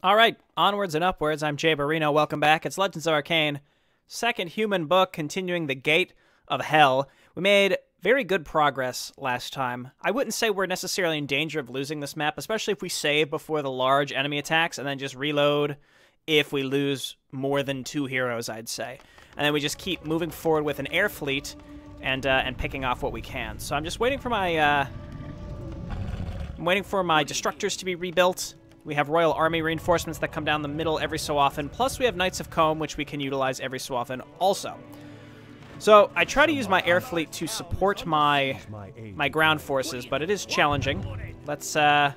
All right, onwards and upwards. I'm JayborinoPlays. Welcome back. It's Legends of Arkain, second human book, continuing the Gate of Hell. We made very good progress last time. I wouldn't say we're necessarily in danger of losing this map, especially if we save before the large enemy attacks and then just reload if we lose more than 2 heroes, I'd say. And then we just keep moving forward with an air fleet and picking off what we can. So I'm just waiting for my destructors to be rebuilt. We have Royal Army reinforcements that come down the middle every so often, plus we have Knights of Comb, which we can utilize every so often also. So I try to use my air fleet to support my ground forces, but it is challenging. Let's rehotkey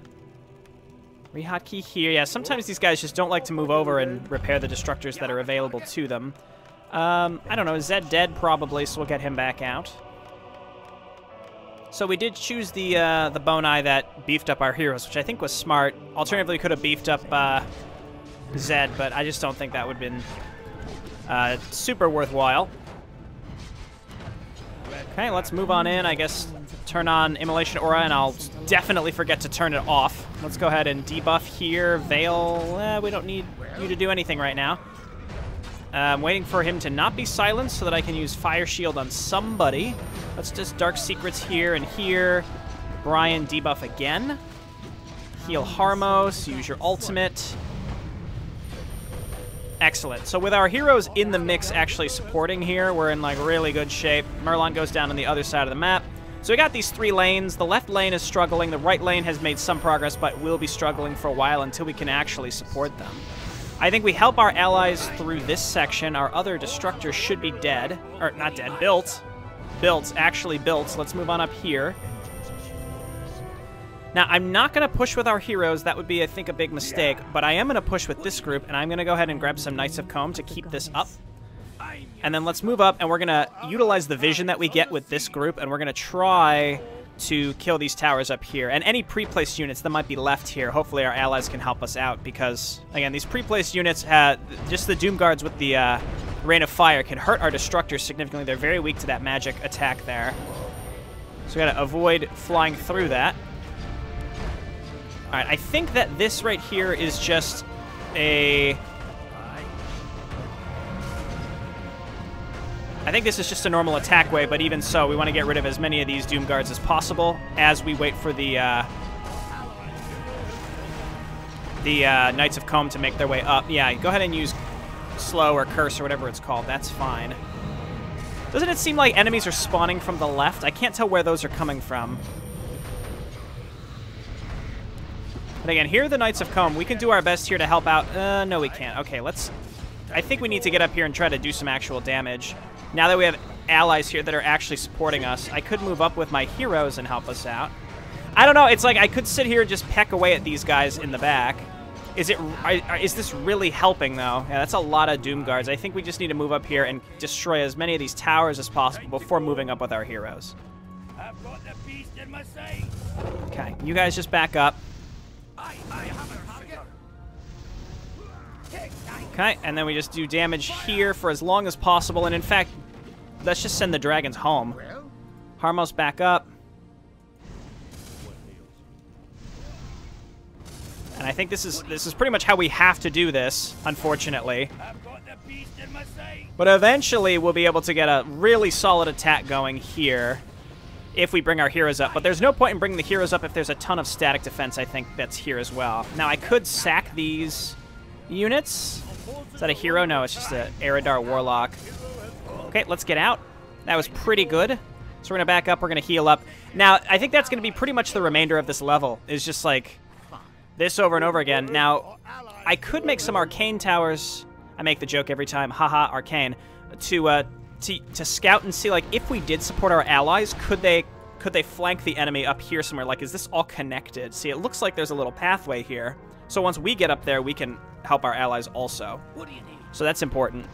here. Yeah, sometimes these guys just don't like to move over and repair the destructors that are available to them. I don't know, is Zed dead? Probably, so we'll get him back out. So we did choose the Bone-Eye that beefed up our heroes, which I think was smart. Alternatively, we could have beefed up Zed, but I just don't think that would have been super worthwhile. Okay, let's move on in. I guess turn on Immolation Aura, and I'll definitely forget to turn it off. Let's go ahead and debuff here. Veil, we don't need you to do anything right now. I'm waiting for him to not be silenced so that I can use Fire Shield on somebody. Let's just Dark Secrets here and here. Brian, debuff again. Heal Harmos, use your ultimate. Excellent. So with our heroes in the mix actually supporting here, we're in like really good shape. Merlon goes down on the other side of the map. So we got these 3 lanes. The left lane is struggling. The right lane has made some progress, but will be struggling for a while until we can actually support them. I think we help our allies through this section. Our other destructors should be dead. Or, not dead, built. Actually built. So let's move on up here. Now, I'm not going to push with our heroes. That would be, I think, a big mistake. But I am going to push with this group, and I'm going to go ahead and grab some Knights of Comb to keep this up. And then let's move up, and we're going to utilize the vision that we get with this group, and we're going to try to kill these towers up here. And any pre-placed units that might be left here, hopefully our allies can help us out, because, again, these pre-placed units, just the Doom Guards with the Rain of Fire can hurt our Destructors significantly. They're very weak to that magic attack there. So we gotta avoid flying through that. Alright, I think that this right here is just a... I think this is just a normal attack wave, but even so, we want to get rid of as many of these Doom Guards as possible as we wait for the Knights of Comb to make their way up. Yeah, go ahead and use Slow or Curse or whatever it's called. That's fine. Doesn't it seem like enemies are spawning from the left? I can't tell where those are coming from. But again, here are the Knights of Comb. We can do our best here to help out. No, we can't. Okay, let's... I think we need to get up here and try to do some actual damage. Now that we have allies here that are actually supporting us, I could move up with my heroes and help us out. I don't know. It's like I could sit here and just peck away at these guys in the back. Is this really helping, though? Yeah, that's a lot of Doom Guards. I think we just need to move up here and destroy as many of these towers as possible before moving up with our heroes. I've got the beast in my sight. Okay, you guys just back up. I have a target. Okay, and then we just do damage here for as long as possible. And in fact, let's just send the dragons home. Harmos back up. And I think this is pretty much how we have to do this, unfortunately. I've got the beast in my sight. But eventually we'll be able to get a really solid attack going here if we bring our heroes up. But there's no point in bringing the heroes up if there's a ton of static defense, I think, that's here as well. Now, I could sack these units. Is that a hero? No, it's just an Eredar Warlock. Okay, let's get out. That was pretty good. So we're going to back up. We're going to heal up. Now, I think that's going to be pretty much the remainder of this level. Is just like this over and over again. Now, I could make some Arcane towers. I make the joke every time. Haha, Arcane. To scout and see, like, if we did support our allies, could they flank the enemy up here somewhere? Like, is this all connected? See, it looks like there's a little pathway here. So once we get up there, we can help our allies also. What do you need? So that's important.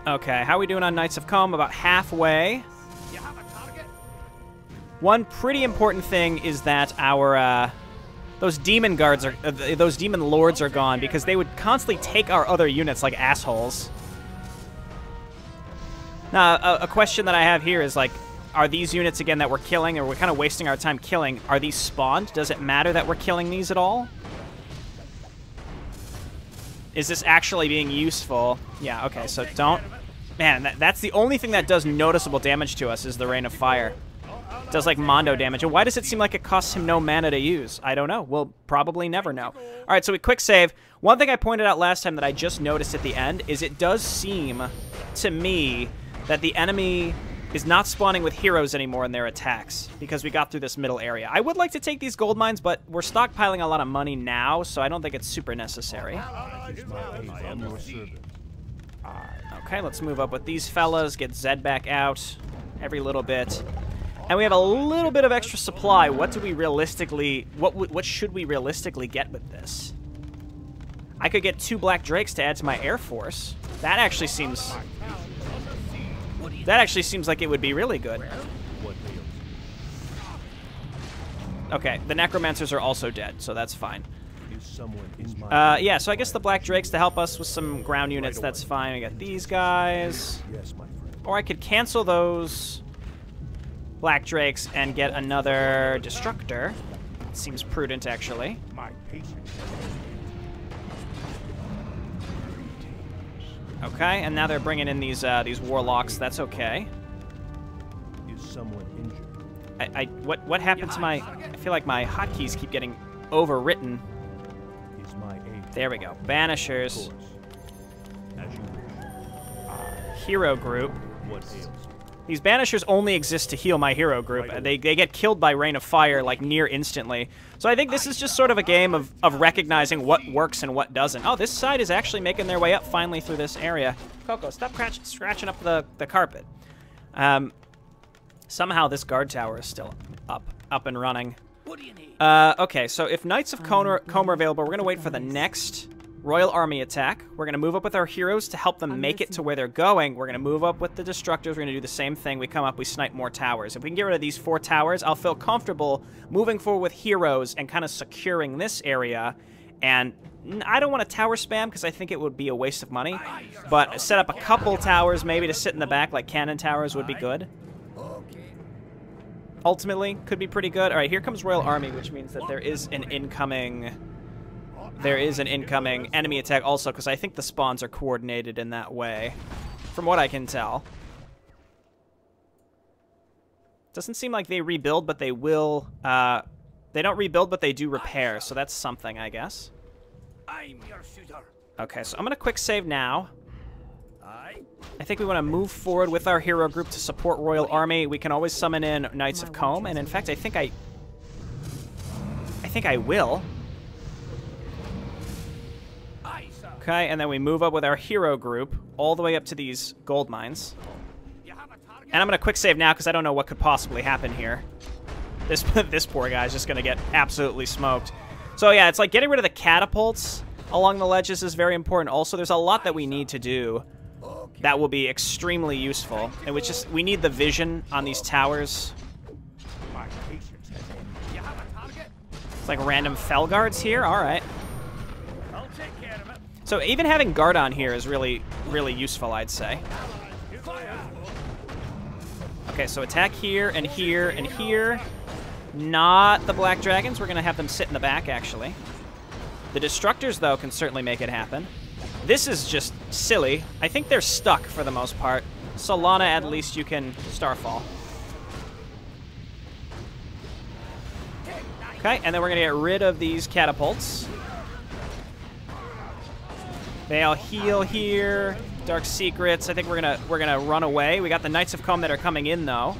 Okay, how are we doing on Knights of Comb? About halfway. You have a target? One pretty important thing is that our those demon guards are those demon lords are gone, because they would constantly take our other units like assholes. Now, a question that I have here is, like, Are these units, again, that we're killing, or we're kind of wasting our time killing, are these spawned? Does it matter that we're killing these at all? Is this actually being useful? Yeah, okay, so don't... Man, that's the only thing that does noticeable damage to us is the Rain of Fire. It does, like, Mondo damage. And why does it seem like it costs him no mana to use? I don't know. We'll probably never know. All right, so we quick save. One thing I pointed out last time that I just noticed at the end is it does seem to me that the enemy is not spawning with heroes anymore in their attacks because we got through this middle area. I would like to take these gold mines, but we're stockpiling a lot of money now, so I don't think it's super necessary. Okay, let's move up with these fellas, get Zed back out every little bit. And we have a little bit of extra supply. What do we realistically... What should we realistically get with this? I could get 2 Black Drakes to add to my Air Force. That actually seems... That actually seems like it would be really good. Okay, the Necromancers are also dead, so that's fine. Yeah, so I guess the Black Drakes to help us with some ground units, that's fine. I got these guys. Or I could cancel those Black Drakes and get another Destructor. Seems prudent, actually. Okay, and now they're bringing in these Warlocks. That's okay. Is someone injured? What happened to my... I feel like my hotkeys keep getting overwritten. Is my aid? There we go. Banishers. As you wish. Hero group. What ails you? These Banishers only exist to heal my hero group. They get killed by Rain of Fire, like, near instantly. So I think this is just sort of a game of recognizing what works and what doesn't. Oh, this side is actually making their way up finally through this area. Coco, stop scratching up the carpet. Somehow this guard tower is still up and running. What do you need? Okay, so if Knights of Combe are available, we're going to wait for the next Royal Army attack. We're going to move up with our heroes to help them make it to where they're going. We're going to move up with the Destructors. We're going to do the same thing. We come up, we snipe more towers. If we can get rid of these 4 towers, I'll feel comfortable moving forward with heroes and kind of securing this area. And I don't want to tower spam because I think it would be a waste of money. But set up a couple towers maybe to sit in the back, like cannon towers would be good. Ultimately, could be pretty good. All right, here comes Royal Army, which means that there is an incoming enemy attack also, because I think the spawns are coordinated in that way, from what I can tell. Doesn't seem like they rebuild, but they will. They don't rebuild, but they do repair, so that's something, I guess. I'm your shooter. Okay, so I'm going to quick save now. I think we want to move forward with our hero group to support Royal Army. We can always summon in Knights of Combe, and in fact, I think I will. Okay, and then we move up with our hero group all the way up to these gold mines. And I'm going to quick save now because I don't know what could possibly happen here. This poor guy's just going to get absolutely smoked. So yeah, it's like getting rid of the catapults along the ledges is very important. Also, there's a lot that we need to do that will be extremely useful. And we need the vision on these towers. It's like random fell guards here. All right. So even having Gardon here is really, really useful, I'd say. Okay, so attack here and here and here. Not the Black Dragons. We're going to have them sit in the back, actually. The Destructors, though, can certainly make it happen. This is just silly. I think they're stuck for the most part. Solana, at least you can Starfall. Okay, and then we're going to get rid of these catapults. They all heal here. Dark Secrets. I think we're gonna run away. We got the Knights of Combe that are coming in though.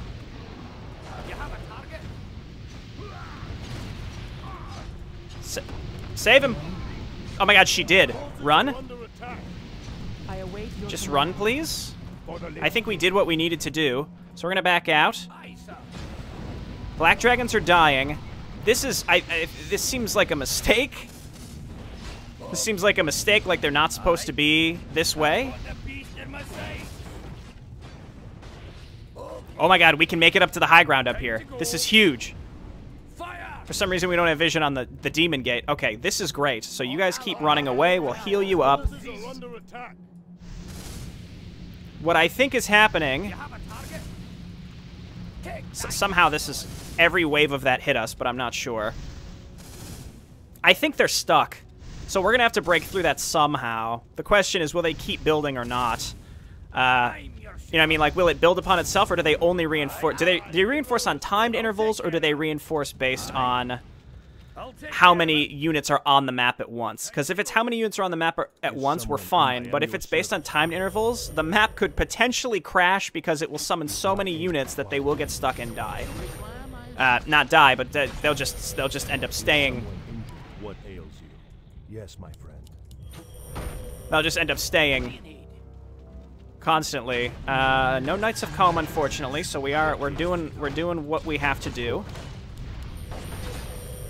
Save him! Oh my God, she did. Run. Just run, please. I think we did what we needed to do. So we're gonna back out. Black Dragons are dying. This is this seems like a mistake. This seems like a mistake, like they're not supposed to be this way. Oh my God, we can make it up to the high ground up here. This is huge. For some reason, we don't have vision on the demon gate. Okay, this is great. So you guys keep running away. We'll heal you up. What I think is happening Somehow this is... Every wave of that hit us, but I'm not sure. I think they're stuck. So we're going to have to break through that somehow. The question is, will they keep building or not? You know what I mean? Like, will it build upon itself, or do they only reinforce... Do they reinforce on timed intervals, or do they reinforce based on how many units are on the map at once? Because if it's how many units are on the map at once, we're fine. But if it's based on timed intervals, the map could potentially crash because it will summon so many units that they will get stuck and die. Not die, but they'll just end up staying. What ails you? Yes, my friend. They'll just end up staying constantly. No Knights of Comb, unfortunately, so we're doing what we have to do.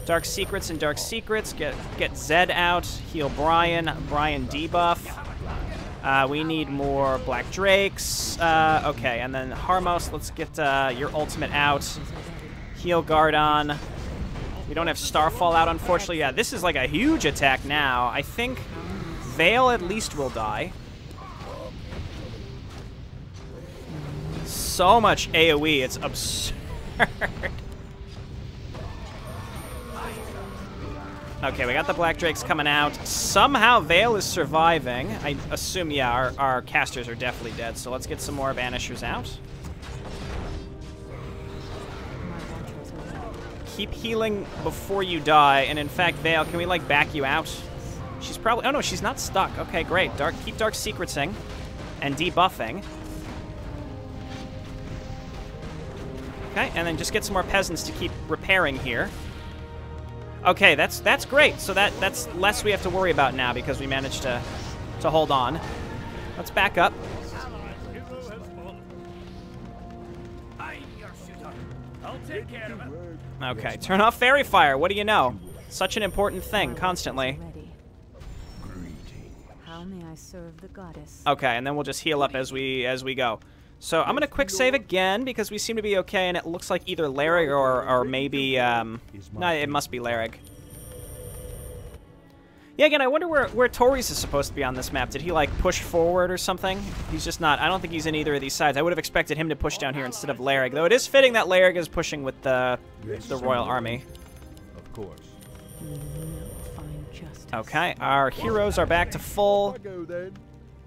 Dark Secrets and Dark Secrets. Get Zed out. Heal Brian. Brian debuff. We need more Black Drakes. Okay, and then Harmos, let's get your ultimate out. Heal Gardon. We don't have Starfall out, unfortunately. Yeah, this is like a huge attack now. I think Vale at least will die. So much AoE, it's absurd. Okay, we got the Black Drakes coming out. Somehow Vale is surviving. I assume, yeah, our casters are definitely dead, so let's get some more Banishers out. Keep healing before you die, and in fact, Vale, can we, like, back you out? She's probably... Oh, no, she's not stuck. Okay, great. Keep Dark Secretsing and debuffing. Okay, and then just get some more peasants to keep repairing here. Okay, that's great. So that's less we have to worry about now because we managed to hold on. Let's back up. Okay, turn off Fairy Fire. What do you know? Such an important thing, constantly. How may I serve the goddess? Okay, and then we'll just heal up as we go. So I'm gonna quick save again because we seem to be okay, and it looks like either Larrig or maybe no, it must be Larrig. Yeah, again, I wonder where Torres is supposed to be on this map. Did he like push forward or something? He's just not. I don't think he's in either of these sides. I would have expected him to push down here instead of Larrig, though it is fitting that Larrig is pushing with the Royal Army. Of course. Okay, our heroes are back to full,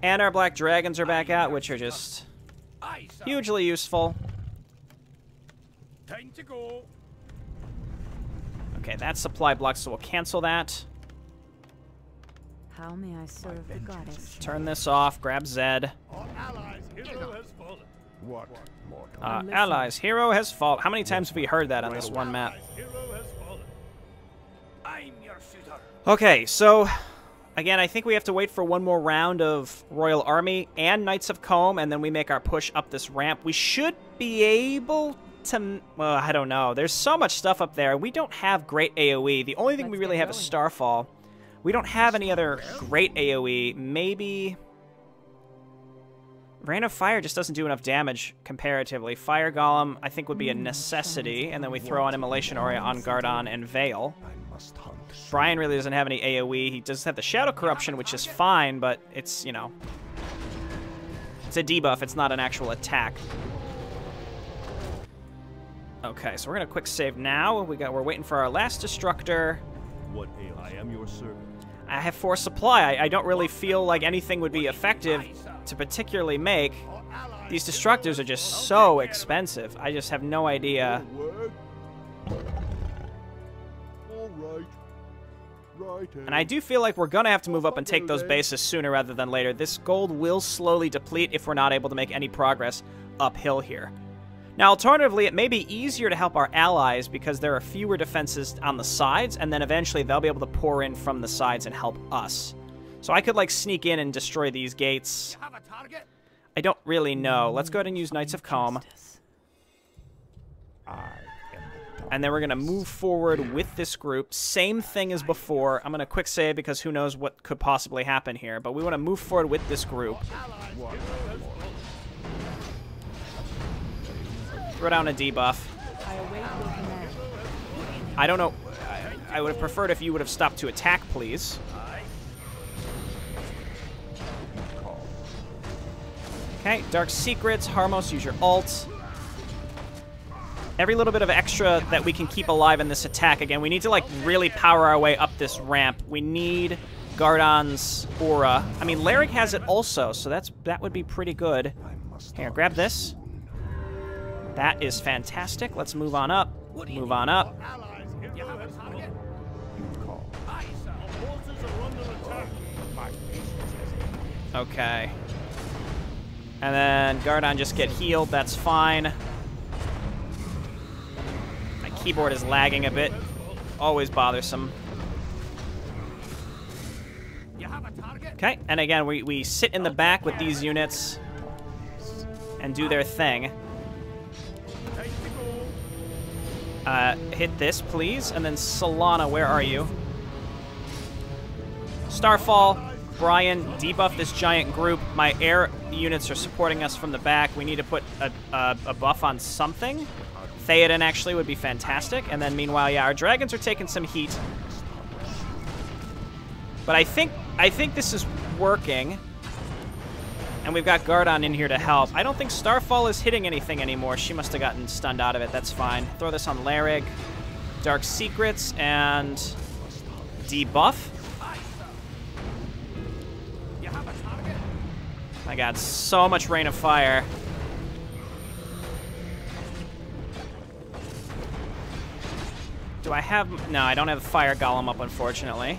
and our Black Dragons are back out, which are just hugely useful. Time to go. Okay, that's supply block, so we'll cancel that. How may I serve the goddess? Turn this off, grab Zed. Allies, hero has fallen. How many times have we heard that on this one map? Okay, so again, I think we have to wait for one more round of Royal Army and Knights of Comb, and then we make our push up this ramp. We should be able to... Well, I don't know. There's so much stuff up there. We don't have great AoE. The only thing we really have is Starfall. We don't have any other great AoE. Maybe... Rain of Fire just doesn't do enough damage comparatively. Fire Golem, I think, would be a necessity, and then we throw on Immolation Aura on Gardon and Vale. Brian really doesn't have any AoE. He does have the Shadow Corruption, which is fine, but it's, you know... It's a debuff, it's not an actual attack. Okay, so we're gonna quick save now. We're waiting for our last Destructor. What ails? I am your servant. I have 4 supply. I don't really feel like anything would be effective to particularly make. These Destructors are just so expensive. I just have no idea. And I do feel like we're going to have to move up and take those bases sooner rather than later. This gold will slowly deplete if we're not able to make any progress uphill here. Now, alternatively, it may be easier to help our allies because there are fewer defenses on the sides, and then eventually they'll be able to pour in from the sides and help us. So I could, like, sneak in and destroy these gates. I don't really know. Let's go ahead and use Knights of Comb. And then we're going to move forward with this group. Same thing as before. I'm going to quick save because who knows what could possibly happen here. But we want to move forward with this group. Throw down a debuff. I don't know. I would have preferred if you would have stopped to attack, please. Okay, Dark Secrets. Harmos, use your ult. Every little bit of extra that we can keep alive in this attack. Again, we need to, like, really power our way up this ramp. We need Gardon's aura. I mean, Larrick has it also, so that would be pretty good. Here, grab this. That is fantastic. Let's move on up. Move on up. Okay. And then Gardon just get healed. That's fine. My keyboard is lagging a bit. Always bothersome. Okay, and again, we sit in the back with these units and do their thing. Hit this, please. And then Solana, where are you? Starfall, Brian, debuff this giant group. My air units are supporting us from the back. We need to put a buff on something. Theoden actually would be fantastic. And then meanwhile, yeah, our dragons are taking some heat. But I think this is working. And we've got Gardon in here to help. I don't think Starfall is hitting anything anymore. She must have gotten stunned out of it. That's fine. Throw this on Larrick. Dark Secrets and debuff. My god, so much rain of fire. Do I have... No, I don't have Fire Golem up, unfortunately.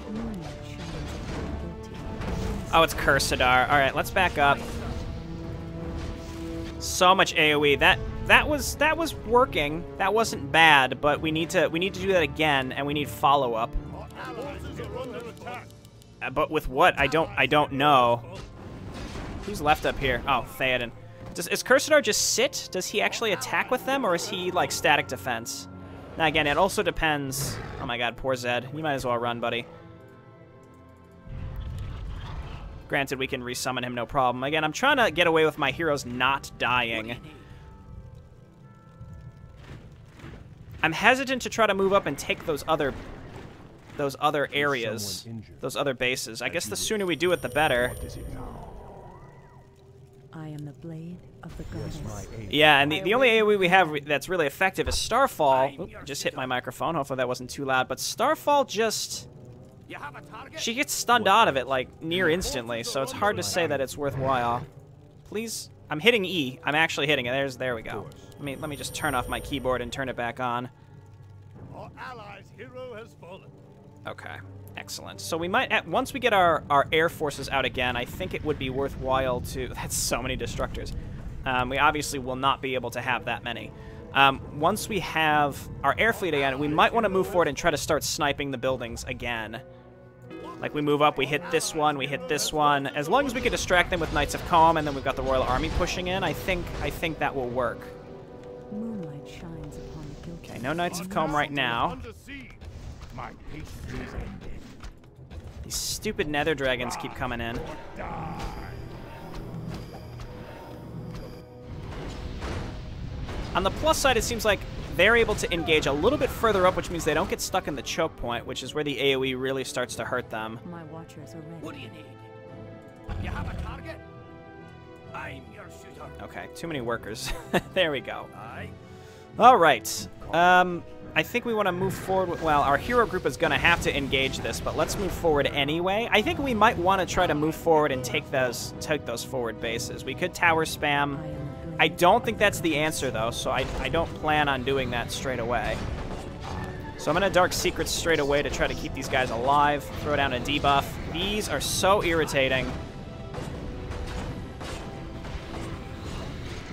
Oh, it's Cursadar. All right, let's back up. So much AoE. That was working. That wasn't bad, but we need to do that again, and we need follow-up. But with what? I don't know. Who's left up here? Oh, Theoden. Is Cursadar just sit? Does he actually attack with them, or is he like static defense? Now again, it also depends. Oh my god, poor Zed. You might as well run, buddy. Granted, we can resummon him, no problem. Again, I'm trying to get away with my heroes not dying. I'm hesitant to try to move up and take those other areas, those other bases. I guess the sooner we do it, the better. I am the blade of the goddess. Yeah, and the only AoE we have that's really effective is Starfall. Oop, just hit my microphone. Hopefully that wasn't too loud. But Starfall just... She gets stunned out of it, like, near instantly, so it's hard to say that it's worthwhile. Please? I'm hitting E. I'm actually hitting it. There we go. Let me just turn off my keyboard and turn it back on. Our allies' hero has fallen. Okay. Excellent. So we might, once we get our air forces out again, I think it would be worthwhile to... That's so many destructors. We obviously will not be able to have that many. Once we have our air fleet again, we might want to move forward and try to start sniping the buildings again. Like, we move up, we hit this one, we hit this one. As long as we can distract them with Knights of Combe, and then we've got the Royal Army pushing in, I think that will work. Moonlight shines upon the guilty. Okay, no Knights of Combe right now. My patience is ended. These stupid nether dragons keep coming in. On the plus side, it seems like they're able to engage a little bit further up, which means they don't get stuck in the choke point, which is where the AoE really starts to hurt them. My watchers are ready. What do you need? You have a target? I'm your shooter. Okay, too many workers. There we go. Aye. All right. I think we want to move forward with... Well, our hero group is going to have to engage this, but let's move forward anyway. I think we might want to try to move forward and take those forward bases. We could tower spam. I don't think that's the answer, though, so I don't plan on doing that straight away. So I'm going to Dark Secrets straight away to try to keep these guys alive. Throw down a debuff. These are so irritating.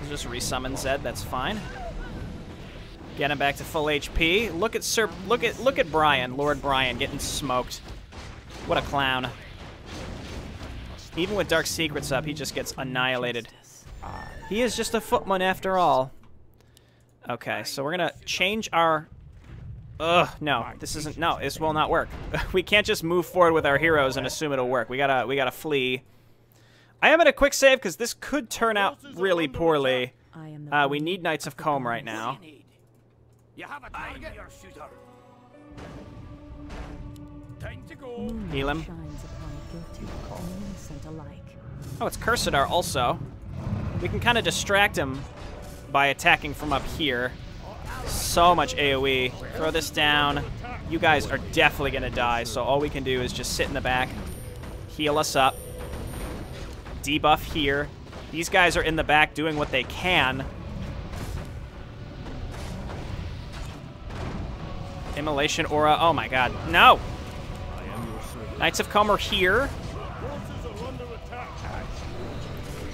We'll just resummon Zed, that's fine. Get him back to full HP. Look at Brian, Lord Brian, getting smoked. What a clown. Even with Dark Secrets up, he just gets annihilated. He is just a footman after all. Okay, so we're gonna change our... Ugh, no, this isn't... No, this will not work. We can't just move forward with our heroes and assume it'll work. We gotta flee. I am at a quick save because this could turn out really poorly. We need Knights of Combe right now. You have a target? I'm your shooter. Time to go. Heal him. Shines upon the guilty and innocent alike. Oh, it's Cursadar also. We can kind of distract him by attacking from up here. so much AoE. Throw this down. You guys are definitely going to die, so all we can do is just sit in the back, heal us up, debuff here. These guys are in the back doing what they can. Immolation aura. Oh my god. No! Knights of Combe are here.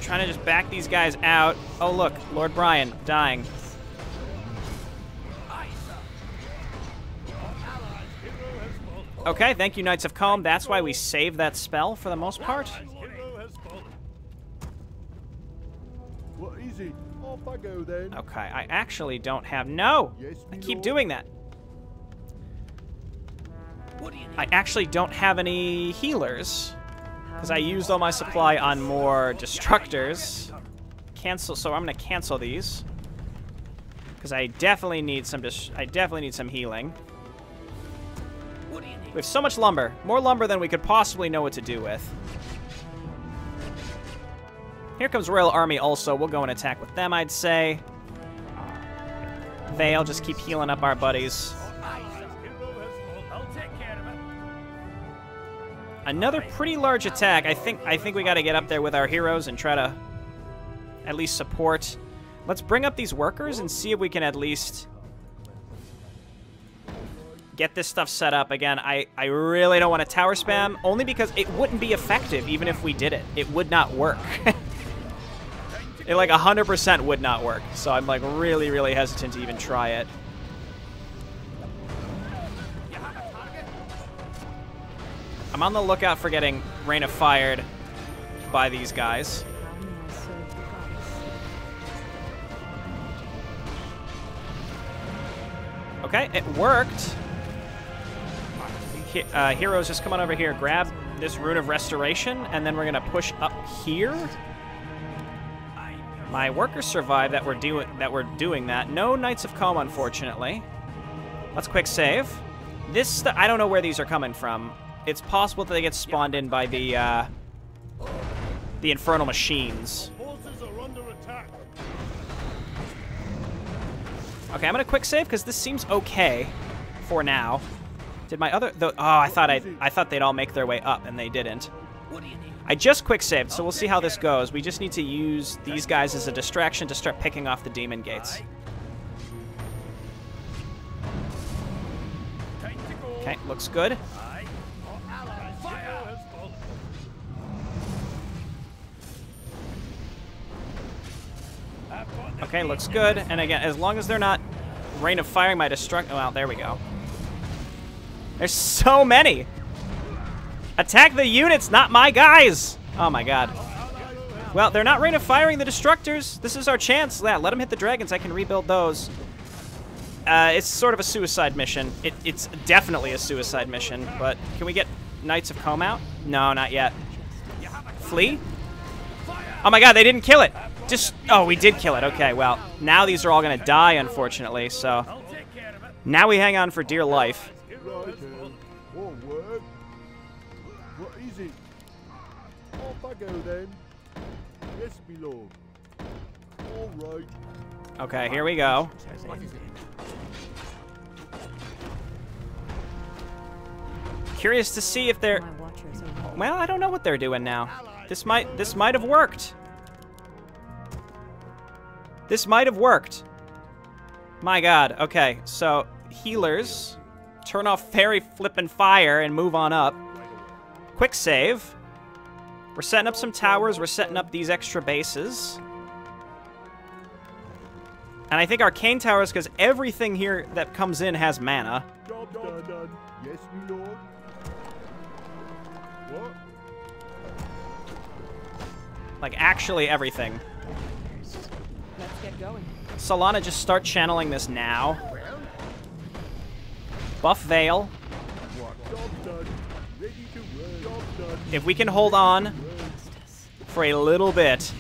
Trying to just back these guys out. Oh look, Lord Brian dying. Okay, thank you, Knights of Combe. That's why we save that spell for the most part. What is it? Off I go then. Okay, I actually don't have... No! I keep doing that. I actually don't have any healers. Because I used all my supply on more destructors. Cancel, so I'm going to cancel these. Because I definitely need some healing. We have so much lumber. More lumber than we could possibly know what to do with. Here comes Royal Army also. We'll go and attack with them, I'd say. Vale, just keep healing up our buddies. Another pretty large attack. I think we got to get up there with our heroes and try to at least support. Let's bring up these workers and see if we can at least get this stuff set up. Again, I really don't want to tower spam, only because it wouldn't be effective even if we did it. It would not work. It like 100% would not work. So I'm like really, really hesitant to even try it. I'm on the lookout for getting Rain of Fired by these guys. Okay, it worked. Heroes, just come on over here, grab this Rune of Restoration, and then we're gonna push up here. My workers survived that were doing that. No Knights of Combe, unfortunately. Let's quick save. I don't know where these are coming from. It's possible that they get spawned in by the infernal machines. Okay, I'm gonna quick save because this seems okay for now. Did my other? Oh, I thought they'd all make their way up, and they didn't. I just quick saved, so we'll see how this goes. We just need to use these guys as a distraction to start picking off the demon gates. Okay, looks good. Okay, looks good. And again, as long as they're not Rain of Firing my destruct. Well, there we go. There's so many. Attack the units, not my guys. Oh my god. Well, they're not Rain of Firing the destructors. This is our chance. Yeah, let them hit the dragons. I can rebuild those. It's sort of a suicide mission. It's definitely a suicide mission. But can we get Knights of Combe out? No, not yet. Flee? Oh my god, they didn't kill it. Oh, we did kill it. Okay, well, now these are all going to die, unfortunately, so now we hang on for dear life. What is it? Off I go then. Yes, my lord. All right. Okay, here we go. Curious to see if they're... Well, I don't know what they're doing now. This might have worked. This might have worked. My god. Okay, so healers, turn off fairy flippin' fire and move on up. Quick save. We're setting up some towers. We're setting up these extra bases. And I think arcane towers, because everything here that comes in has mana. Job done. Yes, my lord. What? Like, actually everything. Let's get going. Solana, just start channeling this now. Buff Vale. Job done. Ready to work. Job done. If we can hold on for a little bit.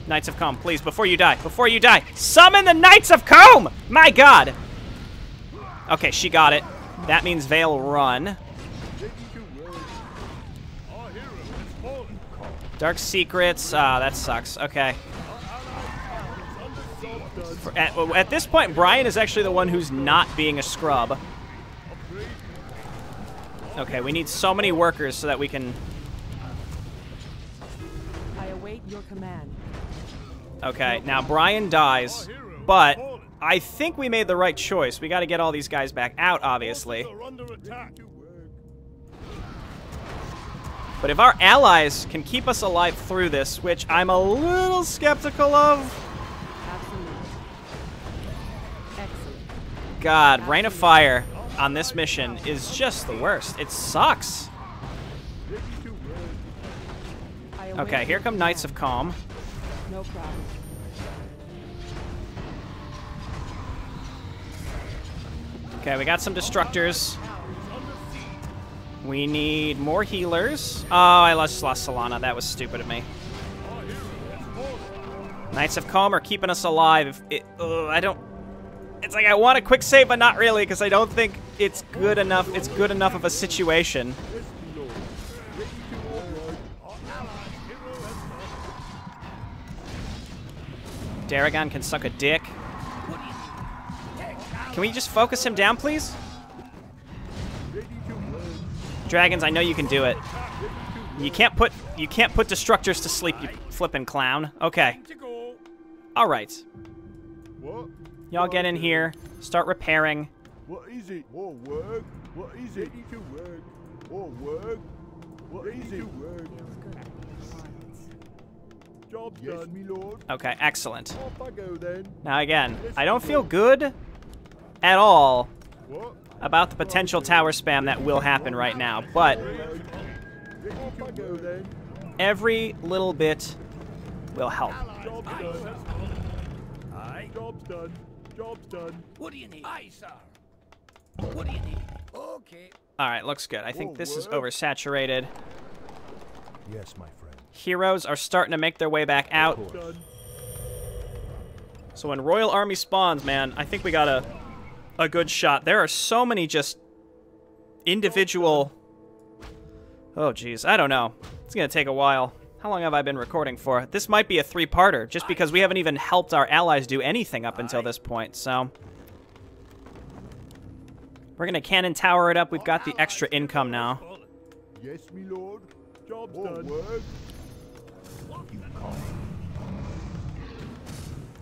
Knights of Combe, please, before you die. Before you die. Summon the Knights of Combe! My god! Okay, she got it. That means Vale run. Dark Secrets. Ah, that sucks. Okay. At this point, Brian is actually the one who's not being a scrub. Okay, we need so many workers so that we can... I await your command. Okay, now Brian dies, but I think we made the right choice. We got to get all these guys back out, obviously. But if our allies can keep us alive through this, which I'm a little skeptical of... Absolutely. Excellent. God, Rain of Fire on this mission is just the worst. It sucks. I await Okay, here your come Knights of command. Calm. No problem. Okay, we got some Destructors. We need more healers. Oh, I lost Solana. That was stupid of me. Knights of Calm are keeping us alive. I don't... It's like I want a quick save, but not really, because I don't think it's good enough. It's good enough of a situation. Daragon can suck a dick. Can we just focus him down, please? Dragons, I know you can do it. You can't put Destructors to sleep, you flippin' clown. Okay. All right. Y'all get in here. Start repairing. What is it? More work? What is it? Ready to work. More work? What is it? Work. Job done, me lord. Okay, excellent. Off I go then. Now again, I don't feel good at all What? about the potential tower spam that will happen right now, but Off I go then. every little bit will help. Job's done. Aye. Job's done. Job's done. What do you need? Aye, sir. What do you need? Okay. All right, looks good. I think this is oversaturated. Yes, my friend. Heroes are starting to make their way back out. Done. So when Royal Army spawns, man, I think we got a good shot. There are so many just individual... Oh, geez. I don't know. It's going to take a while. How long have I been recording for? This might be a three-parter, just because we haven't even helped our allies do anything up until this point, so... We're going to cannon tower it up. We've got the extra income now. Yes, me lord. Job's done. Work.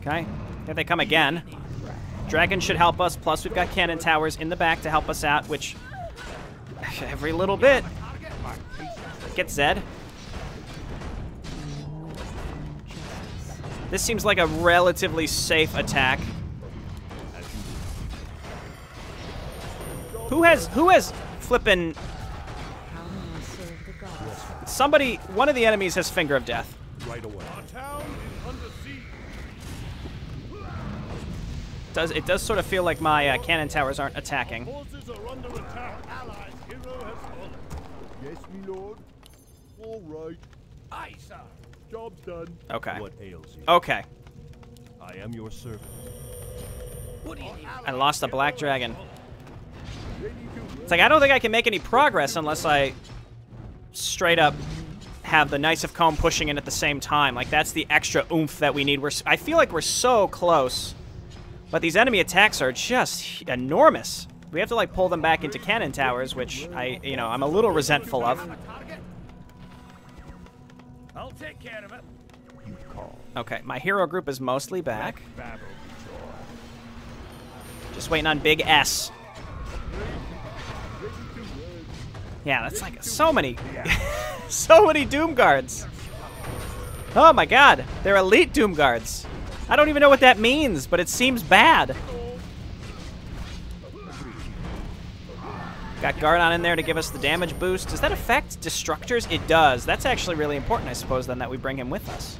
Okay. Here they come again. Dragon should help us, plus we've got cannon towers in the back to help us out, which... every little bit. Get Zed. This seems like a relatively safe attack. Who has flippin'... How may I serve the gods? Somebody, one of the enemies has Finger of Death. Right away. Our town is under siege. It does sort of feel like my cannon towers aren't attacking. Forces are under attack. Allies, hero has fallen. Yes, me lord. All right. Aye, sir. Job's done. Okay. What ails you? Okay. I am your servant. What do you need? I lost a black dragon. Ready to work. It's like, I don't think I can make any progress unless I straight up have the Knights of Comb pushing in at the same time. Like, that's the extra oomph that we need. I feel like we're so close. But these enemy attacks are just enormous. We have to, like, pull them back into cannon towers, which I'm a little resentful of. I'll take care of it. Okay, my hero group is mostly back. Just waiting on Big S. Yeah, that's like so many, so many Doom Guards. Oh my god, they're elite Doom Guards. I don't even know what that means, but it seems bad. Got Gardon in there to give us the damage boost. Does that affect Destructors? It does. That's actually really important, I suppose, then, that we bring him with us.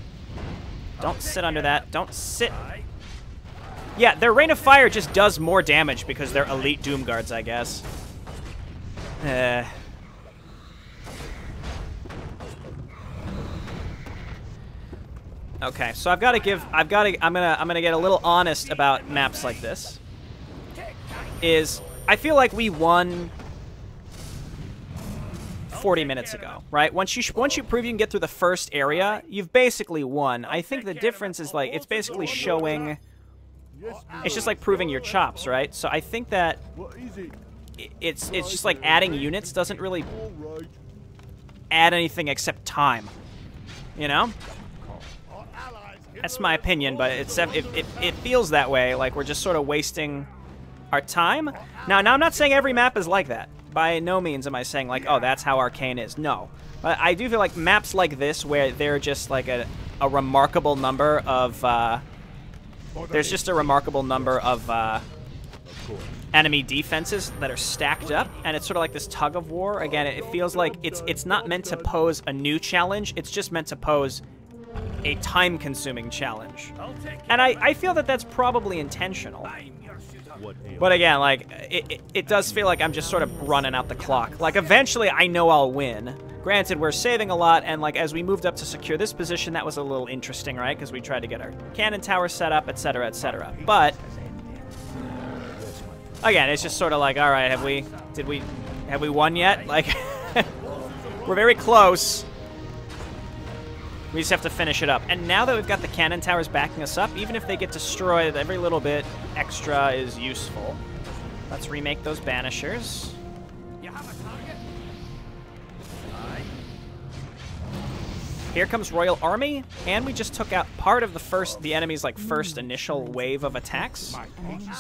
Don't sit under that. Don't sit. Yeah, their Rain of Fire just does more damage because they're elite Doom Guards, I guess. Okay, so I'm gonna get a little honest about maps like this. I feel like we won 40 minutes ago, right? Once you prove you can get through the first area, you've basically won. I think the difference is, like, it's basically showing it's just like proving your chops, right? So I think that What is it? it's just like adding units doesn't really All right. add anything except time, you know? Our allies That's my opinion, but it feels that way, like we're just sort of wasting our time. Now I'm not saying every map is like that. By no means am I saying like, oh, that's how Arkain is. No. But I do feel like maps like this, where they're just like a remarkable number of, there's just a remarkable number of enemy defenses that are stacked up, and it's sort of like this tug of war. Again, it feels like it's not meant to pose a new challenge, it's just meant to pose a time-consuming challenge. And I feel that that's probably intentional. But again, like, it does feel like I'm just sort of running out the clock. Like, eventually I know I'll win. Granted, we're saving a lot, and like as we moved up to secure this position, that was a little interesting, right? Because we tried to get our cannon tower set up, etc., etc. But again, it's just sort of like, all right, have we won yet? Like, we're very close. We just have to finish it up. And now that we've got the cannon towers backing us up, even if they get destroyed, every little bit extra is useful. Let's remake those banishers. You have a target? Here comes Royal Army, and we just took out part of the enemy's like first initial wave of attacks.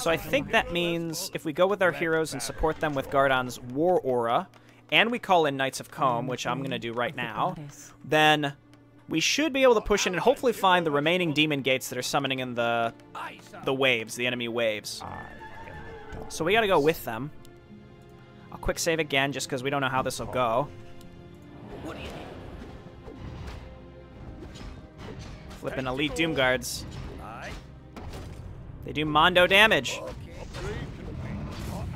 So I think that means if we go with our heroes and support them with Gardon's War Aura, and we call in Knights of Comb, which I'm going to do right now, then we should be able to push in and hopefully find the remaining demon gates that are summoning in the waves, the enemy waves. So we got to go with them. I'll quick save again just because we don't know how this will go. Flipping elite Doom Guards. They do Mondo damage.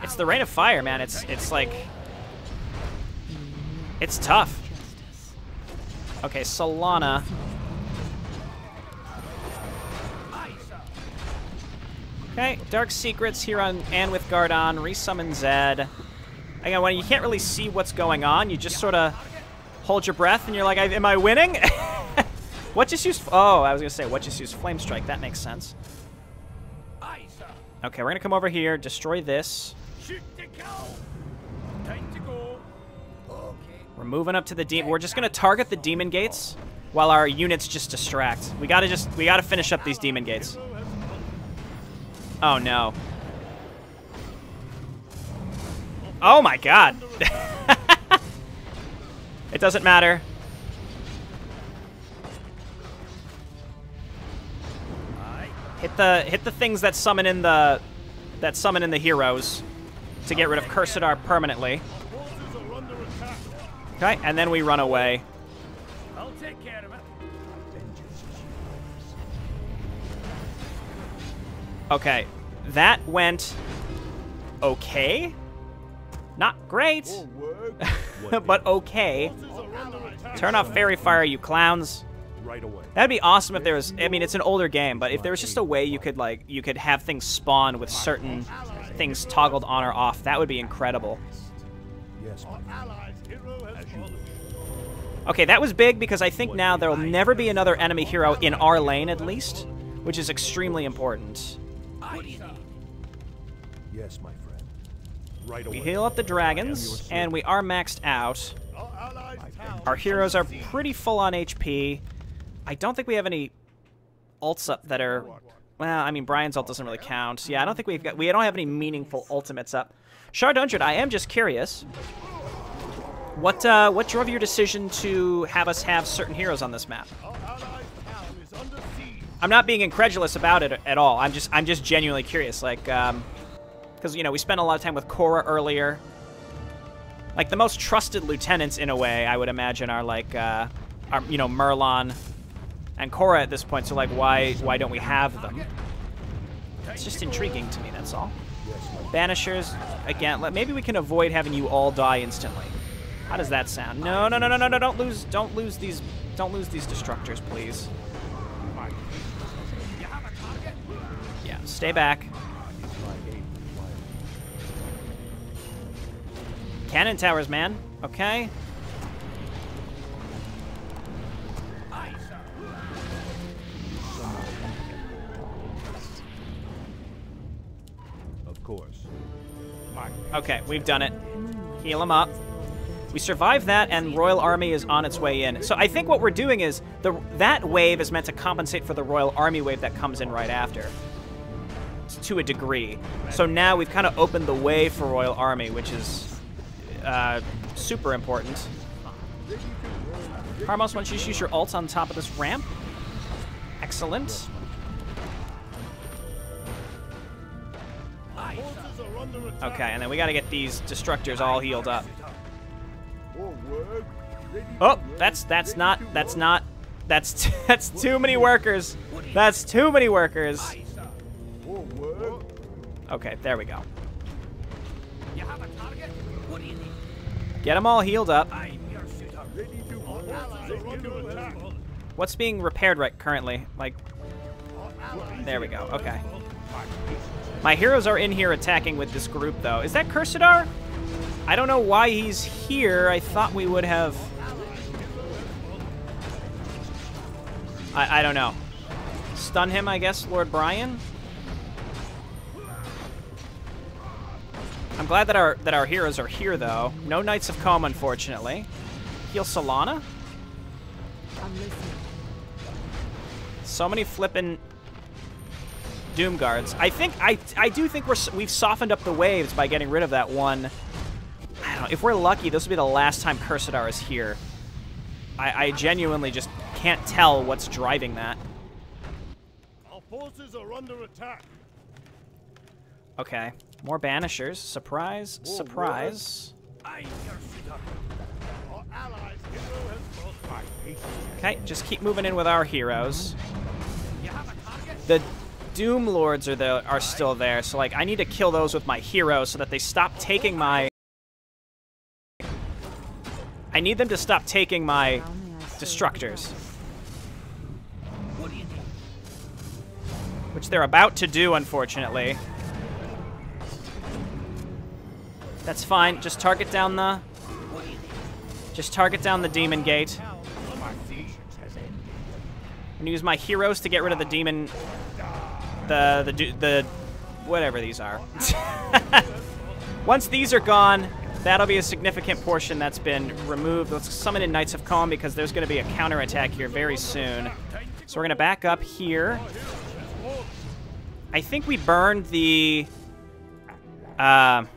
It's the Rain of Fire, man. It's like... It's tough. Okay, Solana. Okay, Dark Secrets here on and with Gardon. Resummon Zed. Again, when you can't really see what's going on, you just sort of hold your breath and you're like, am I winning? What just used... Oh, I was going to say, what just used Flame Strike? That makes sense. Okay, we're going to come over here, destroy this. Shoot to kill. Time to go. Okay. We're moving up to the demon. We're just going to target the demon gates while our units just distract. We got to finish up these demon gates. Oh, no. Oh, my God. It doesn't matter. Hit the things that summon in the heroes to get rid of Cursadar permanently. Okay, and then we run away. I'll take care of it. Okay, that went okay. Not great, but okay. Turn off Fairy Fire, you clowns. Right away. That'd be awesome if there was... I mean, it's an older game, but if there was just a way you could have things spawn with certain things toggled on or off, that would be incredible. Yes, Okay, that was big because I think now there will never be another enemy hero in our lane, at least, which is extremely important. yes, my friend. Right away. We heal up the dragons, and we are maxed out. Our heroes are pretty full on HP. I don't think we have any ults up that are... Well, I mean, Brian's ult doesn't really count. Yeah, I don't think we don't have any meaningful ultimates up. Shard100, I am just curious. What drove your decision to have us have certain heroes on this map? I'm not being incredulous about it at all. I'm just genuinely curious. Like, because you know we spent a lot of time with Korra earlier. Like the most trusted lieutenants, in a way, I would imagine, are like, you know, Merlon and Korra at this point. So like, why don't we have them? It's just intriguing to me. That's all. Banishers again. Maybe we can avoid having you all die instantly. How does that sound? No, no, no, no, no, no! Don't lose these destructors, please. Yeah, stay back. Cannon towers, man. Okay. Okay, we've done it. Heal him up. We survived that, and Royal Army is on its way in. So I think what we're doing is that wave is meant to compensate for the Royal Army wave that comes in right after, to a degree. So now we've kind of opened the way for Royal Army, which is super important. Harmos, why don't you just use your ult on top of this ramp? Excellent. Okay, and then we got to get these destructors all healed up. Oh, that's too many workers. That's too many workers. Okay, there we go. Get them all healed up. What's being repaired right currently? Like, there we go. Okay. My heroes are in here attacking with this group, though. Is that Cursadar? I don't know why he's here. I thought we would have... I don't know. Stun him, I guess, Lord Brian? I'm glad that our heroes are here, though. No Knights of Combe, unfortunately. Heal Solana? I'm listening. So many flippin' Doom Guards. I do think we've softened up the waves by getting rid of that one. I don't know. If we're lucky, this will be the last time Cursadar is here. I genuinely just can't tell what's driving that. Our forces are under attack. Okay. More Banishers. Surprise. Surprise. Okay, just keep moving in with our heroes. The Doom Lords are still there, so like I need to kill those with my heroes so that they stop taking my... I need them to stop taking my Destructors. Which they're about to do, unfortunately. That's fine. Just target down the... Just target down the Demon Gate. I'm gonna use my heroes to get rid of the demon... The whatever these are. Once these are gone, that'll be a significant portion that's been removed. Let's summon in Knights of Calm because there's going to be a counterattack here very soon. So we're going to back up here. I think we burned the... I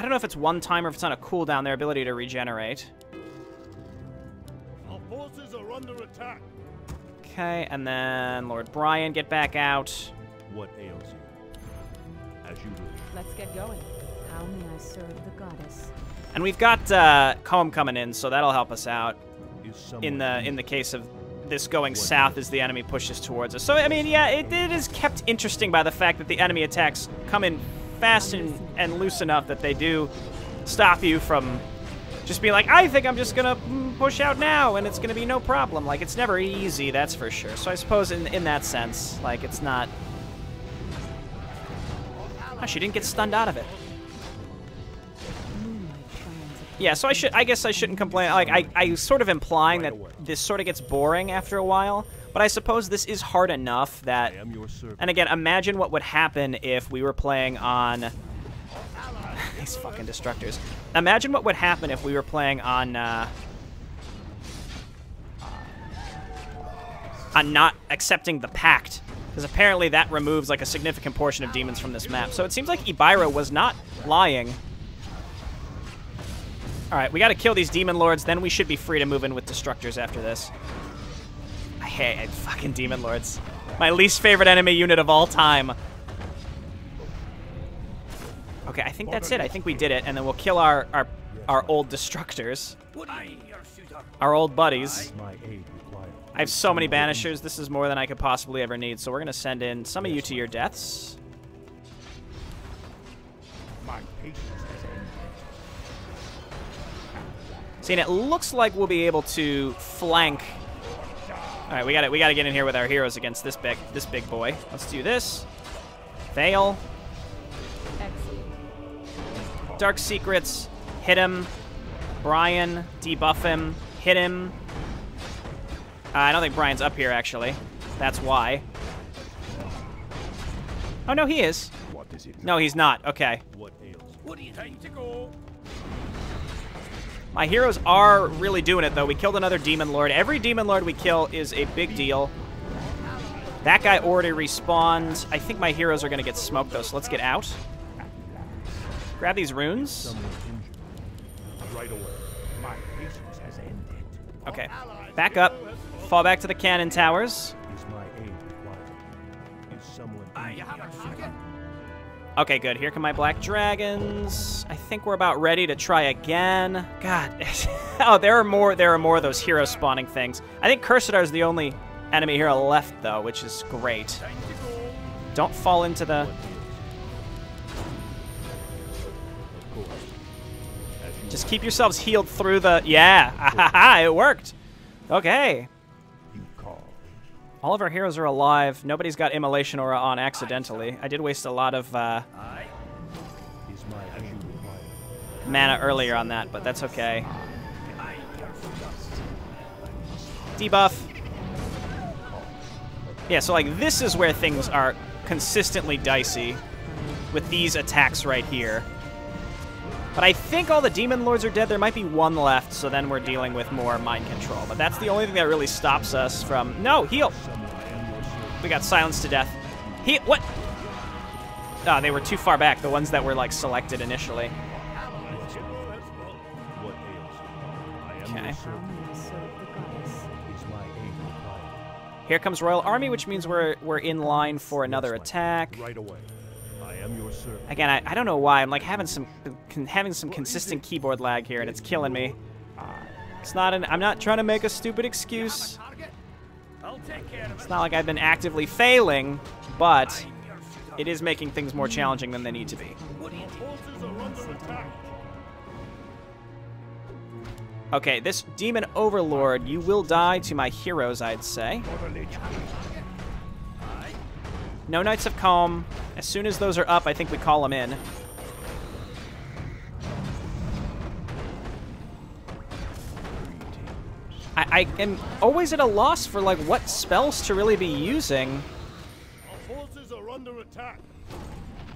don't know if it's one time or if it's on a cooldown, their ability to regenerate. Our forces are under attack. Okay, and then Lord Brian, get back out. What ails you? As you will. Let's get going. How may I serve the goddess? And we've got Comb coming in, so that'll help us out in the case of this going south as the enemy pushes towards us. So I mean, yeah, it is kept interesting by the fact that the enemy attacks come in fast and loose enough that they do stop you from just being like, I think I'm just gonna push out now and it's gonna be no problem. Like, it's never easy, that's for sure. So I suppose in that sense, like, it's not... Oh, she didn't get stunned out of it. Yeah, so I guess I shouldn't complain. Like, I sort of implying that this sort of gets boring after a while, but I suppose this is hard enough that... And again, imagine what would happen if we were playing on... These fucking Destructors. Imagine what would happen if we were playing on not accepting the Pact. Because apparently that removes, like, a significant portion of demons from this map. So it seems like Ibira was not lying. Alright, we gotta kill these Demon Lords, then we should be free to move in with Destructors after this. I hate fucking Demon Lords. My least favorite enemy unit of all time. Okay, I think that's it. I think we did it, and then we'll kill our old Destructors. Our old buddies. I have so many Banishers. This is more than I could possibly ever need, so we're gonna send in some of you to your deaths. See, and it looks like we'll be able to flank. All right, we gotta get in here with our heroes against this big boy. Let's do this. Fail. Dark Secrets. Hit him. Brian. Debuff him. Hit him. I don't think Brian's up here, actually. That's why. Oh, no, he is. is it? No, he's not. Okay. What ails you? What do you think to go? My heroes are really doing it, though. We killed another Demon Lord. Every Demon Lord we kill is a big deal. That guy already respawned. I think my heroes are going to get smoked, though, so let's get out. Grab these runes. Someone injured. Right away. My patience has ended. Okay. Back up. Fall back to the cannon towers. Is my aid required? Is someone You have a target? Okay, good. Here come my black dragons. I think we're about ready to try again. God. Oh, there are more of those hero spawning things. I think Cursadar is the only enemy hero left, though, which is great. Time to go. Don't fall into the... Of course. As you Just keep yourselves healed through the... Yeah. It worked. Okay. you call. All of our heroes are alive. Nobody's got Immolation Aura on accidentally. I did waste a lot of Aye. Is my aid required? mana earlier on that, but that's okay. Aye, your dust. Debuff. Yeah, so like this is where things are consistently dicey with these attacks right here. But I think all the Demon Lords are dead. There might be one left, so then we're dealing with more mind control. But that's the only thing that really stops us from... No, heal! We got silenced to death. Heal! What? Oh, they were too far back, the ones that were, like, selected initially. What ails you? I am Okay. your How servant. may I serve the goddess? Is my aid required? Here comes Royal Army, which means we're in line for another attack. Right away. I am your servant. Again, I don't know why. I'm, like, having some consistent keyboard lag here, and it's killing me. It's not I'm not trying to make a stupid excuse. Target? I'll take care of It's it. not like I've been actively failing, but I'm your shooter. it is making things more challenging than they need to be. What do you think? Forces are under attack. Okay, this Demon Overlord, you will die to my heroes, I'd say. Aye. No Knights of Calm. As soon as those are up, I think we call them in. I am always at a loss for, like, what spells to really be using. Our forces are under attack.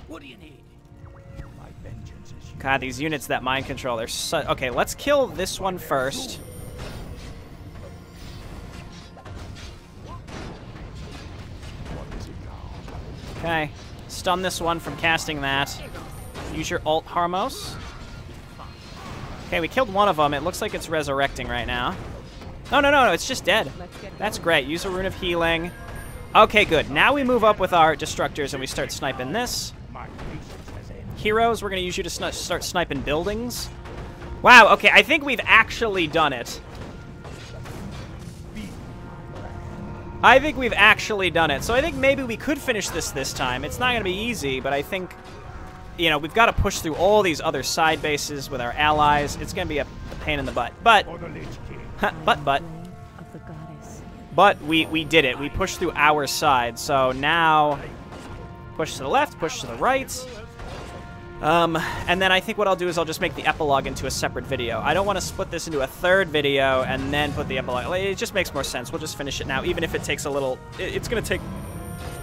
What do you need? My vengeance is yours. God, these units that mind control, they're so... Okay, let's kill this one first. What is it now? Okay. Stun this one from casting that. Use your ult, Harmos. Okay, we killed one of them. It looks like it's resurrecting right now. No, it's just dead. Let's get That's going. great. Use a Rune of Healing. Okay, good. Now we move up with our Destructors and we start sniping this. My patience has ended. Heroes, we're going to use you to start sniping buildings. Wow, okay, I think we've actually done it. I think we've actually done it. So I think maybe we could finish this time. It's not going to be easy, but I think, you know, we've got to push through all these other side bases with our allies. It's going to be a pain in the butt. But, For the Lich King. but, Flame of the goddess. but we did it. We pushed through our side. So now, push to the left, push to the right. And then I think what I'll do is I'll just make the epilogue into a separate video. I don't want to split this into a third video and then put the epilogue. It just makes more sense. We'll just finish it now, even if it takes a little... It's going to take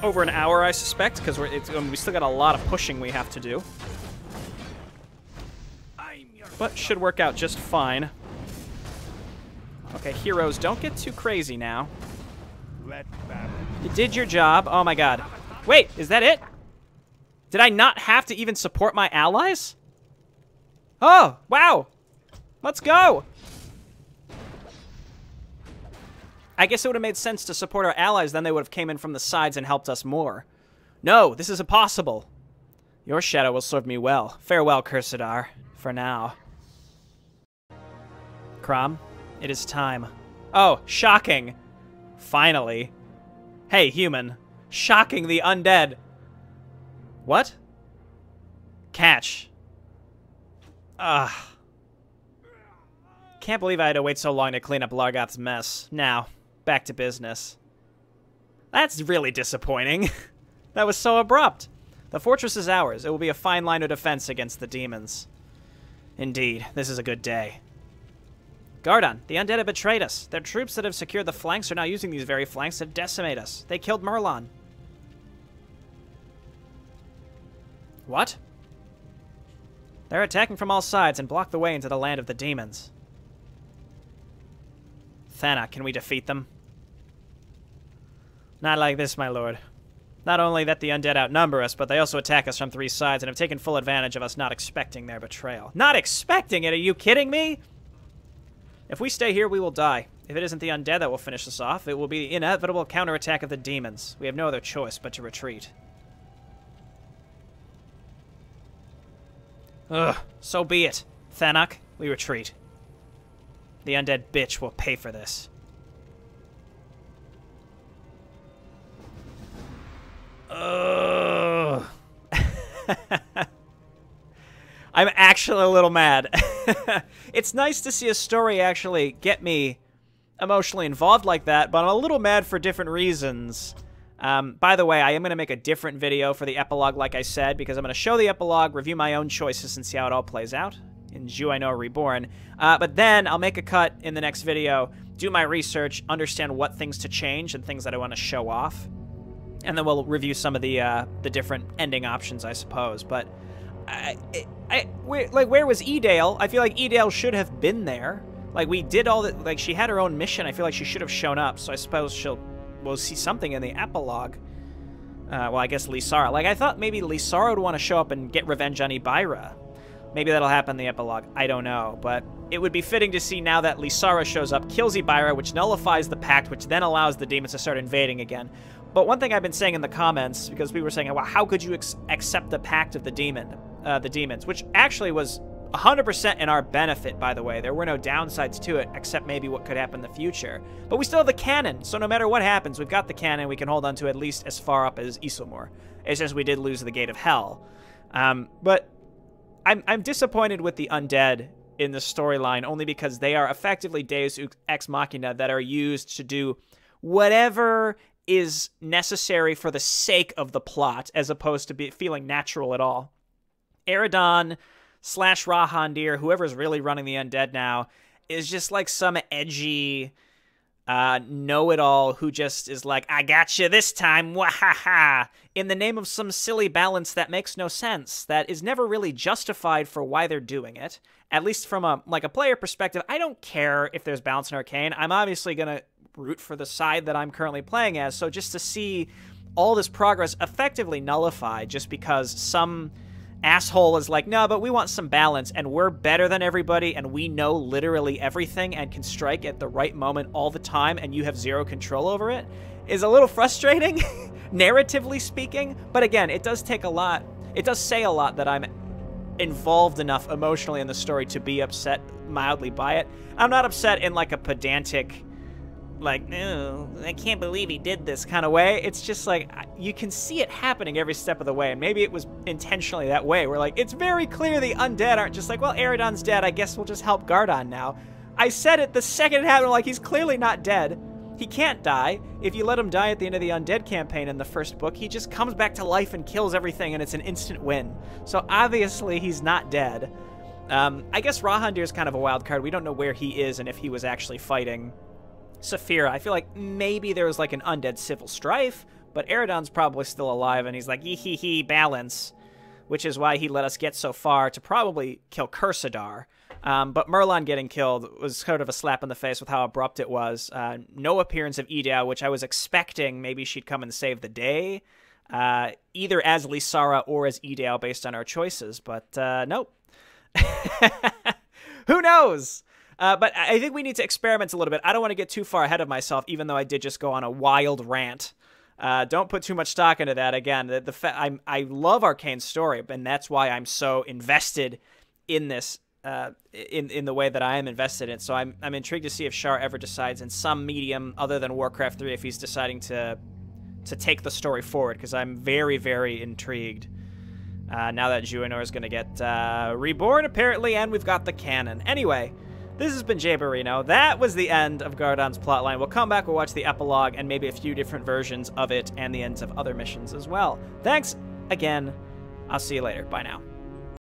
over an hour, I suspect, because we still got a lot of pushing we have to do. I'm your But should work out just fine. Okay, heroes, don't get too crazy now. Let battle. You did your job. Oh my god. Wait, is that it? Did I not have to even support my allies? Oh, wow. Let's go. I guess it would have made sense to support our allies, then they would have came in from the sides and helped us more. No, this is impossible. Your shadow will serve me well. Farewell, Cursadar, for now. Crom, it is time. Oh, shocking. Finally. Hey, human. Shocking the undead. What? Catch. Ugh. Can't believe I had to wait so long to clean up Largoth's mess. Now, back to business. That's really disappointing. That was so abrupt. The fortress is ours. It will be a fine line of defense against the demons. Indeed, this is a good day. Gardon, the undead have betrayed us. Their troops that have secured the flanks are now using these very flanks to decimate us. They killed Merlon. What? They're attacking from all sides and block the way into the land of the demons. Thana, can we defeat them? Not like this, my lord. Not only that the undead outnumber us, but they also attack us from 3 sides and have taken full advantage of us not expecting their betrayal. Not expecting it? Are you kidding me? If we stay here, we will die. If it isn't the undead that will finish us off, it will be the inevitable counterattack of the demons. We have no other choice but to retreat. Ugh, so be it. Thanok, we retreat. The undead bitch will pay for this. Ugh. I'm actually a little mad. It's nice to see a story actually get me emotionally involved like that, but I'm a little mad for different reasons. By the way, I am going to make a different video for the epilogue, like I said, because I'm going to show the epilogue, review my own choices, and see how it all plays out in Jew I Know Reborn. But then I'll make a cut in the next video, do my research, understand what things to change and things that I want to show off, and then we'll review some of the different ending options, I suppose. But where was Edale? I feel like Edale should have been there. Like, we did all that. Like, she had her own mission. I feel like she should have shown up. So I suppose we'll see something in the epilogue. Well, I guess Lysara. Like, I thought maybe Lysara would want to show up and get revenge on Ibira. Maybe that'll happen in the epilogue. I don't know. But it would be fitting to see now that Lysara shows up, kills Ibira, which nullifies the pact, which then allows the demons to start invading again. But one thing I've been saying in the comments, because we were saying, well, how could you accept the pact of the demons, which actually was 100% in our benefit, by the way. There were no downsides to it, except maybe what could happen in the future. But we still have the cannon, so no matter what happens, we've got the cannon. We can hold on to at least as far up as Isomor. It's just we did lose the Gate of Hell. But I'm disappointed with the undead in the storyline, only because they are effectively Deus Ex Machina that are used to do whatever is necessary for the sake of the plot, as opposed to feeling natural at all. Eredon / Rahandir, whoever's really running the undead now, is just like some edgy know-it-all who just is like, I got you this time, wahaha, in the name of some silly balance that makes no sense, that is never really justified for why they're doing it. At least from a player perspective, I don't care if there's balance in Arkain. I'm obviously going to root for the side that I'm currently playing as, so just to see all this progress effectively nullified just because some asshole is like, no, but we want some balance, and we're better than everybody, and we know literally everything and can strike at the right moment all the time, and you have zero control over it, is a little frustrating, narratively speaking. But again, it does take a lot. It does say a lot that I'm involved enough emotionally in the story to be upset mildly by it. I'm not upset in like a pedantic, like, no, I can't believe he did this kind of way. It's just like, you can see it happening every step of the way, and maybe it was intentionally that way, where like, it's very clear the undead aren't just like, well, Eredon's dead, I guess we'll just help Gardon now. I said it the second it happened, like, he's clearly not dead. He can't die. If you let him die at the end of the Undead campaign in the first book, he just comes back to life and kills everything, and it's an instant win. So obviously he's not dead. I guess Rahandir's kind of a wild card. We don't know where he is and if he was actually fighting Saphira. I feel like maybe there was like an undead civil strife, but Eredon's probably still alive, and he's like, yee-hee-hee, balance, which is why he let us get so far to probably kill Cursadar. But Merlon getting killed was sort of a slap in the face with how abrupt it was. No appearance of Edale, which I was expecting maybe she'd come and save the day, either as Lysara or as Edale based on our choices, but nope. Who knows? But I think we need to experiment a little bit. I don't want to get too far ahead of myself, even though I did just go on a wild rant. Don't put too much stock into that. Again, I love Arkain's story, and that's why I'm so invested in this, in the way that I am invested in. So I'm intrigued to see if Shar ever decides in some medium other than Warcraft 3 if he's deciding to take the story forward, because I'm very, very intrigued. Now that Juinor is going to get reborn, apparently, and we've got the canon. Anyway, this has been Jayborino. That was the end of Gardon's plotline. We'll come back, we'll watch the epilogue, and maybe a few different versions of it, and the ends of other missions as well. Thanks again. I'll see you later. Bye now.